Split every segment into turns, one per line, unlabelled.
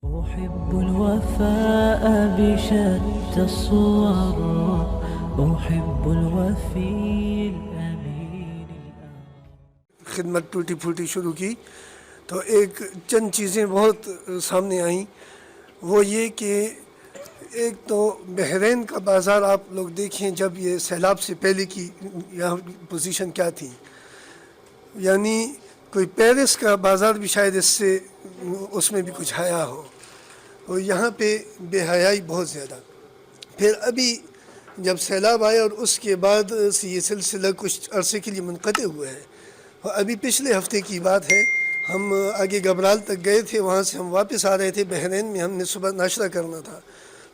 أحب الوفاء بشتى الصور، أحب الوفي الأمين
خدمت ٹوٹی پھوٹی شروع کی تو ایک چند چیزیں بہت سامنے آئیں، وہ یہ کہ ایک تو بحرین کا بازار آپ لوگ دیکھیں جب یہ سیلاب سے پہلے کی یہاں پوزیشن کیا تھی، یعنی کوئی پیرس کا بازار بھی شاید اس میں بھی کچھ حیا ہو، اور یہاں پہ بے حیائی بہت زیادہ۔ پھر ابھی جب سیلاب آیا اور اس کے بعد سے یہ سلسلہ کچھ عرصے کے لیے منقطع ہوا ہے، اور ابھی پچھلے ہفتے کی بات ہے، ہم آگے گبرال تک گئے تھے، وہاں سے ہم واپس آ رہے تھے بحرین میں، ہم نے صبح ناشتہ کرنا تھا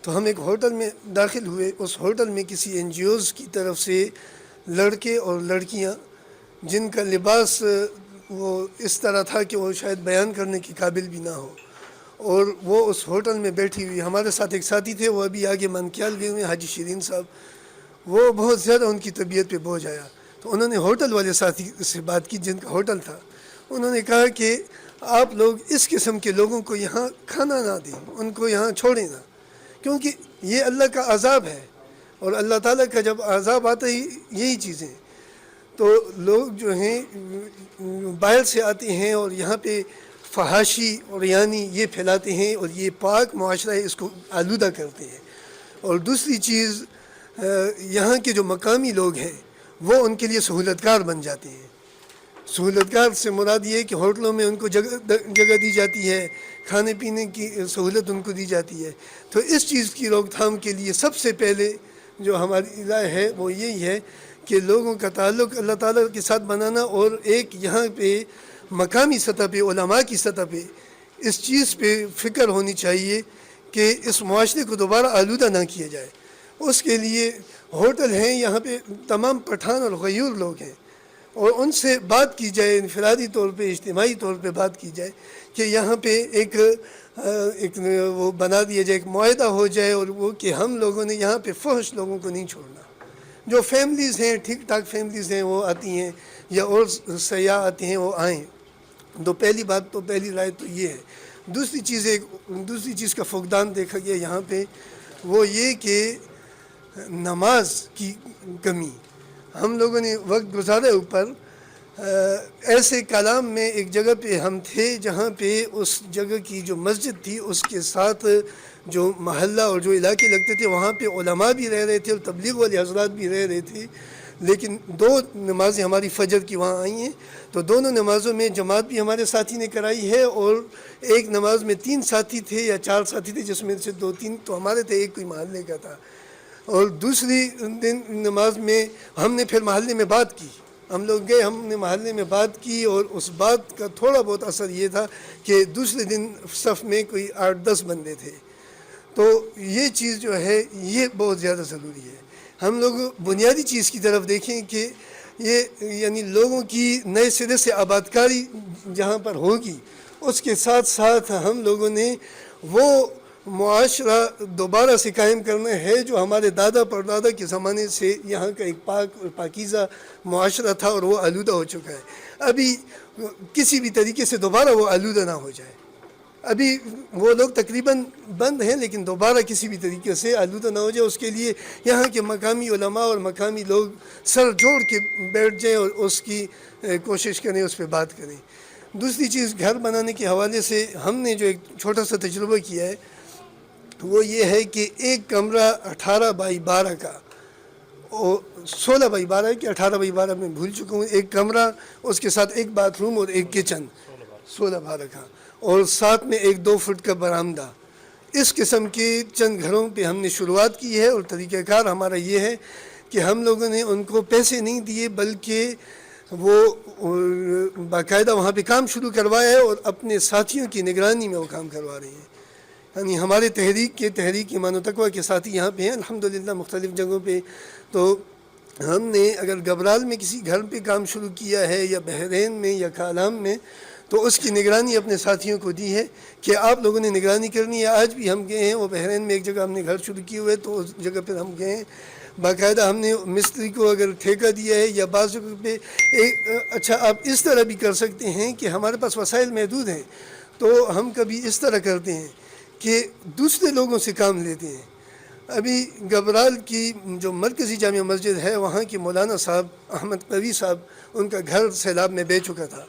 تو ہم ایک ہوٹل میں داخل ہوئے۔ اس ہوٹل میں کسی این جی اوز کی طرف سے لڑکے اور لڑکیاں جن کا لباس وہ اس طرح تھا کہ وہ شاید بیان کرنے کے قابل بھی نہ ہو، اور وہ اس ہوٹل میں بیٹھی ہوئی، ہمارے ساتھ ایک ساتھی تھے، وہ ابھی آگے منکیال گئے ہوئے، حاجی شیرین صاحب، وہ بہت زیادہ ان کی طبیعت پہ بوجھ آیا، تو انہوں نے ہوٹل والے ساتھی سے بات کی جن کا ہوٹل تھا، انہوں نے کہا کہ آپ لوگ اس قسم کے لوگوں کو یہاں کھانا نہ دیں، ان کو یہاں چھوڑیں نہ، کیونکہ یہ اللہ کا عذاب ہے، اور اللہ تعالیٰ کا جب عذاب آتا ہے یہی چیزیں، تو لوگ جو ہیں باہر سے آتے ہیں اور یہاں پہ فحاشی اور یعنی یہ پھیلاتے ہیں، اور یہ پاک معاشرہ ہے اس کو آلودہ کرتے ہیں۔ اور دوسری چیز، یہاں کے جو مقامی لوگ ہیں وہ ان کے لیے سہولت کار بن جاتے ہیں۔ سہولت کار سے مراد یہ ہے کہ ہوٹلوں میں ان کو جگہ دی جاتی ہے، کھانے پینے کی سہولت ان کو دی جاتی ہے۔ تو اس چیز کی روک تھام کے لیے سب سے پہلے جو ہماری رائے ہے وہ یہی ہے کہ لوگوں کا تعلق اللہ تعالیٰ کے ساتھ بنانا، اور ایک یہاں پہ مقامی سطح پہ علماء کی سطح پہ اس چیز پہ فکر ہونی چاہیے کہ اس معاشرے کو دوبارہ آلودہ نہ کیا جائے۔ اس کے لیے ہوٹل ہیں، یہاں پہ تمام پٹھان اور غیور لوگ ہیں، اور ان سے بات کی جائے، انفرادی طور پہ اجتماعی طور پہ بات کی جائے کہ یہاں پہ ایک وہ بنا دیا جائے، ایک معاہدہ ہو جائے، اور وہ کہ ہم لوگوں نے یہاں پہ فحش لوگوں کو نہیں چھوڑنا۔ جو فیملیز ہیں، ٹھیک ٹھاک فیملیز ہیں، وہ آتی ہیں، یا اور سیاح آتے ہیں وہ آئیں۔ تو پہلی بات تو پہلی رائے تو یہ ہے۔ دوسری چیز کا فقدان دیکھا گیا یہاں پہ، وہ یہ کہ نماز کی کمی۔ ہم لوگوں نے وقت گزارا اوپر، ایسے کلام میں ایک جگہ پہ ہم تھے جہاں پہ اس جگہ کی جو مسجد تھی اس کے ساتھ جو محلہ اور جو علاقے لگتے تھے وہاں پہ علماء بھی رہ رہے تھے اور تبلیغ والے حضرات بھی رہ رہے تھے، لیکن 2 نمازیں ہماری فجر کی وہاں آئی ہیں، تو دونوں نمازوں میں جماعت بھی ہمارے ساتھی نے کرائی ہے، اور ایک نماز میں 3 ساتھی تھے یا 4 ساتھی تھے، جس میں سے 2-3 تو ہمارے تھے، ایک کوئی محلے کا تھا۔ اور دوسری دن نماز میں ہم نے پھر محلے میں بات کی، ہم لوگ گئے، ہم نے محلے میں بات کی، اور اس بات کا تھوڑا بہت اثر یہ تھا کہ دوسرے دن صف میں کوئی 8-10 بندے تھے۔ تو یہ چیز جو ہے یہ بہت زیادہ ضروری ہے۔ ہم لوگ بنیادی چیز کی طرف دیکھیں کہ یہ یعنی لوگوں کی نئے سرے سے آبادکاری جہاں پر ہوگی، اس کے ساتھ ساتھ ہم لوگوں نے وہ معاشرہ دوبارہ سے قائم کرنا ہے جو ہمارے دادا پردادا کے زمانے سے یہاں کا ایک پاک اور پاکیزہ معاشرہ تھا، اور وہ آلودہ ہو چکا ہے۔ ابھی کسی بھی طریقے سے دوبارہ وہ آلودہ نہ ہو جائے۔ ابھی وہ لوگ تقریباً بند ہیں، لیکن دوبارہ کسی بھی طریقے سے آلودہ نہ ہو جائے، اس کے لیے یہاں کے مقامی علماء اور مقامی لوگ سر جوڑ کے بیٹھ جائیں اور اس کی کوشش کریں، اس پہ بات کریں۔ دوسری چیز، گھر بنانے کے حوالے سے ہم نے جو ایک چھوٹا سا تجربہ کیا ہے وہ یہ ہے کہ ایک کمرہ 18x12 کا، 16x12 کہ 18x12 میں بھول چکا ہوں، ایک کمرہ، اس کے ساتھ ایک باتھ روم اور ایک کچن، 16x12 کا، اور ساتھ میں ایک 2 فٹ کا برآمدہ۔ اس قسم کے چند گھروں پہ ہم نے شروعات کی ہے، اور طریقہ کار ہمارا یہ ہے کہ ہم لوگوں نے ان کو پیسے نہیں دیے، بلکہ وہ باقاعدہ وہاں پہ کام شروع کروایا ہے، اور اپنے ساتھیوں کی نگرانی میں وہ کام کروا رہے ہیں۔ یعنی ہمارے تحریک ایمان و تقویٰ کے ساتھی یہاں پہ ہیں الحمدللہ مختلف جگہوں پہ۔ تو ہم نے اگر گبرال میں کسی گھر پہ کام شروع کیا ہے، یا بحرین میں یا کالام میں، تو اس کی نگرانی اپنے ساتھیوں کو دی ہے کہ آپ لوگوں نے نگرانی کرنی ہے۔ آج بھی ہم گئے ہیں، وہ بحرین میں ایک جگہ ہم نے گھر شروع کیے ہوئے، تو اس جگہ پہ ہم گئے ہیں، باقاعدہ ہم نے مستری کو اگر ٹھیکہ دیا ہے، یا بعض جگہ پہ اچھا آپ اس طرح بھی کر سکتے ہیں کہ ہمارے پاس وسائل محدود ہیں، تو ہم کبھی اس طرح کرتے ہیں کہ دوسرے لوگوں سے کام لیتے ہیں. ابھی گبرال کی جو مرکزی جامع مسجد ہے وہاں کے مولانا صاحب احمد قوی صاحب، ان کا گھر سیلاب میں بہ چکا تھا.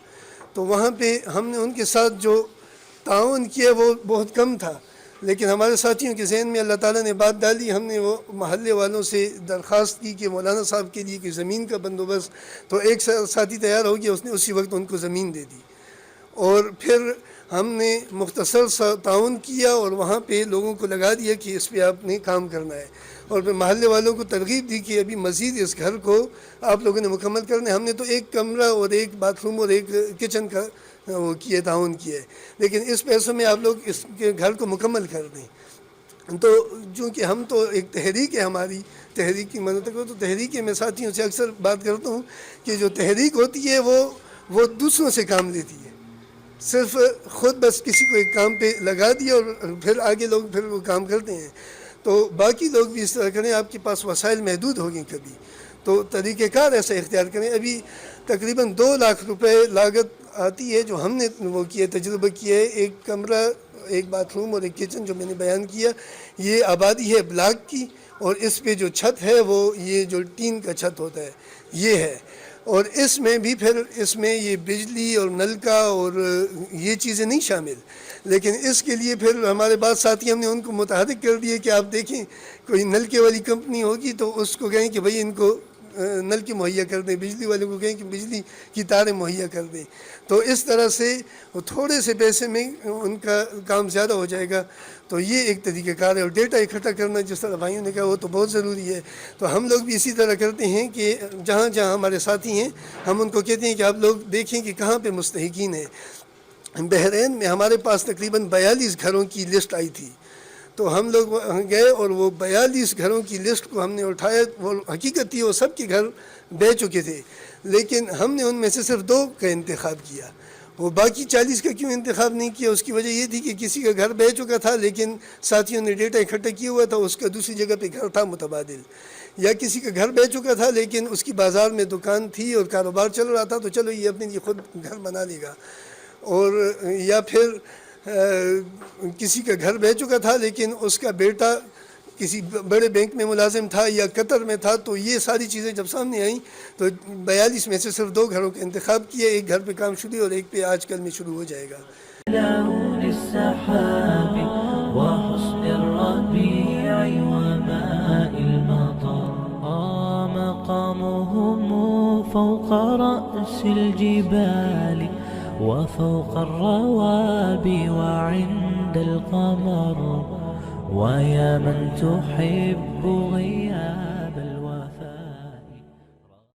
تو وہاں پہ ہم نے ان کے ساتھ جو تعاون کیا وہ بہت کم تھا، لیکن ہمارے ساتھیوں کے ذہن میں اللہ تعالیٰ نے بات ڈالی. ہم نے وہ محلے والوں سے درخواست کی کہ مولانا صاحب کے لیے کہ زمین کا بندوبست. تو ایک ساتھی تیار ہو گیا، اس نے اسی وقت ان کو زمین دے دی. اور پھر ہم نے مختصر سا تعاون کیا اور وہاں پہ لوگوں کو لگا دیا کہ اس پہ آپ نے کام کرنا ہے. اور پھر محلے والوں کو ترغیب دی کہ ابھی مزید اس گھر کو آپ لوگوں نے مکمل کرنا ہے. ہم نے تو ایک کمرہ اور ایک باتھ روم اور ایک کچن کا وہ کیا، تعاون کیا ہے، لیکن اس پیسوں میں آپ لوگ اس کے گھر کو مکمل کر دیں. تو چونکہ ہم تو ایک تحریک ہے، ہماری تحریک کی مدد کرو، تو تحریک میں ساتھیوں سے اکثر بات کرتا ہوں کہ جو تحریک ہوتی ہے وہ دوسروں سے کام لیتی ہے. صرف خود بس کسی کو ایک کام پہ لگا دیا اور پھر آگے لوگ پھر وہ کام کرتے ہیں. تو باقی لوگ بھی اس طرح کریں. آپ کے پاس وسائل محدود ہوگی کبھی تو طریقہ کار ایسا اختیار کریں. ابھی تقریباً 2 لاکھ روپے لاگت آتی ہے جو ہم نے وہ کیا، تجربہ کیا ہے. ایک کمرہ، ایک باتھ روم اور ایک کچن جو میں نے بیان کیا. یہ آبادی ہے بلاک کی، اور اس پہ جو چھت ہے وہ یہ جو ٹین کا چھت ہوتا ہے یہ ہے. اور اس میں بھی پھر اس میں یہ بجلی اور نلکا اور یہ چیزیں نہیں شامل. لیکن اس کے لیے پھر ہمارے بعض ساتھی ہم نے ان کو متحرک کر دیے کہ آپ دیکھیں کوئی نلکے والی کمپنی ہوگی تو اس کو کہیں کہ بھئی ان کو نلکے مہیا کر دیں، بجلی والے کو کہیں کہ بجلی کی تاریں مہیا کر دیں. تو اس طرح سے وہ تھوڑے سے پیسے میں ان کا کام زیادہ ہو جائے گا. تو یہ ایک طریقہ کار ہے. اور ڈیٹا اکٹھا کرنا جس طرح بھائیوں نے کہا وہ تو بہت ضروری ہے. تو ہم لوگ بھی اسی طرح کرتے ہیں کہ جہاں جہاں ہمارے ساتھی ہیں ہم ان کو کہتے ہیں کہ آپ لوگ دیکھیں کہ کہاں پہ مستحقین ہیں. بحرین میں ہمارے پاس تقریباً 42 گھروں کی لسٹ آئی تھی. تو ہم لوگ گئے اور وہ 42 گھروں کی لسٹ کو ہم نے اٹھایا. وہ حقیقت تھی وہ سب کے گھر بہ چکے تھے، لیکن ہم نے ان میں سے صرف 2 کا انتخاب کیا. وہ باقی 40 کا کیوں انتخاب نہیں کیا؟ اس کی وجہ یہ تھی کہ کسی کا گھر بہ چکا تھا لیکن ساتھیوں نے ڈیٹا اکٹھا کیا ہوا تھا، اس کا دوسری جگہ پہ گھر تھا متبادل. یا کسی کا گھر بہ چکا تھا لیکن اس کی بازار میں دکان تھی اور کاروبار چل رہا تھا، تو چلو یہ اپنے لیے خود گھر بنا لے گا. اور یا پھر کسی کا گھر بہ چکا تھا لیکن اس کا بیٹا کسی بڑے بینک میں ملازم تھا یا قطر میں تھا. تو یہ ساری چیزیں جب سامنے آئیں تو 42 میں سے صرف 2 گھروں کا انتخاب کیا. ایک گھر پہ کام شروع اور ایک پہ آج کل میں شروع ہو جائے گا.
مقامهم فوق رأس الجبال وفوق الروابي وعند القمر ويا من تحب غياب